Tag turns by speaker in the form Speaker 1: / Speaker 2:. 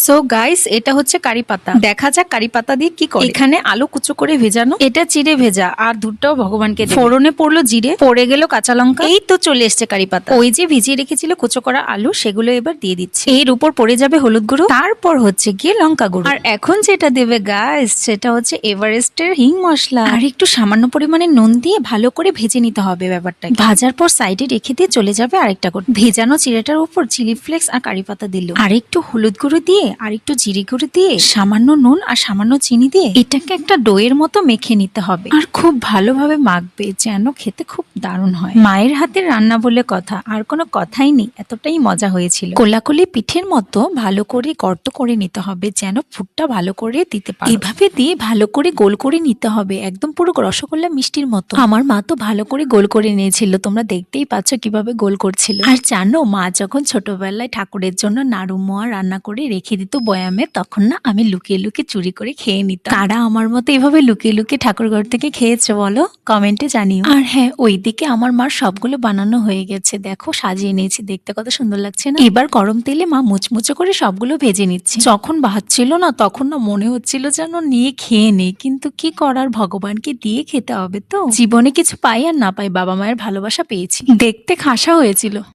Speaker 1: So guys, এটা হচ্ছে কারি পাতা। দেখা যাক কারি পাতা দিয়ে কি করে। এখানে আলু কুচো করে ভেজানো, এটা চিড়ে ভেজা, আর দুধটাও ভগবানকে দেবে। ফোড়নে পড়লো জিরে, পড়ে গেল কাঁচা লঙ্কা, এই তো চলে এসছে কারি পাতা। ওই যে ভিজিয়ে রেখেছিল কুচো করা আলু, সেগুলো এবার দিয়ে দিচ্ছে। এর উপর পড়ে যাবে হলুদ গুঁড়ো, তারপর হচ্ছে গিয়ে লঙ্কা গুঁড়ো, আর এখন যেটা দেবে গাইস সেটা হচ্ছে এভারেস্টের হিং মশলা, আর একটু সামান্য পরিমাণে নুন দিয়ে ভালো করে ভেজে নিতে হবে ব্যাপারটা। ভাজার পর সাইডে রেখে দিয়ে চলে যাবে আরেকটা করে। ভেজানো চিড়েটার উপর চিলি ফ্লেক্স আর কারি পাতা দিল, আর একটু হলুদ গুঁড়ো দিয়ে, আর একটু জিরে গুঁড়ো দিয়ে, সামান্য নুন আর সামান্য চিনি দিয়ে এটাকে একটা ডোয়ের মতো মেখে নিতে হবে, আর খুব ভালোভাবে মাখবে যেন খেতে খুব দারুণ হয়। মায়ের হাতের রান্না বলে কথা, আর কোনো কথাই নেই, এতটাই মজা হয়েছিল। কোলাকুলি পিঠের মতো ভালো করে গর্ত করে নিতে হবে যেন ফুটটা ভালো করে দিতে পারে। এভাবে দিয়ে ভালো করে গোল করে নিতে হবে, একদম পুরো রসগোল্লা মিষ্টির মতো। আমার মা তো ভালো করে গোল করে নিয়েছিল, তোমরা দেখতেই পাচ্ছ কিভাবে গোল করছিল। আর জানো, মা যখন ছোটবেলায় ঠাকুরের জন্য নাড়ু মোয়া রান্না করে রেখে দিত বয়ামে, তখন না আমি লুকিয়ে লুকিয়ে চুরি করে খেয়ে নিতাম। কারা আমার মতো এভাবে লুকিয়ে লুকিয়ে ঠাকুর ঘর থেকে খেয়েছে বলো, কমেন্টে জানিও। আর হ্যাঁ, ওইদিকে আমার মার সবগুলো বানানো হয়ে গেছে, দেখো সাজিয়ে নিয়েছি, দেখতে কত সুন্দর লাগছে না। এবার গরম তেলে মা মুচমুচে করে সবগুলো ভেজে নিচ্ছে। যখন ভাজছিল না, তখন না মনে হচ্ছিল যেন নিয়ে খেয়ে নেই, কিন্তু কি করার, ভগবানকে দিয়ে খেতে হবে তো। জীবনে কিছু পাই আর না পাই, বাবা মায়ের ভালোবাসা পেয়েছি। দেখতে খাসা হয়েছিল।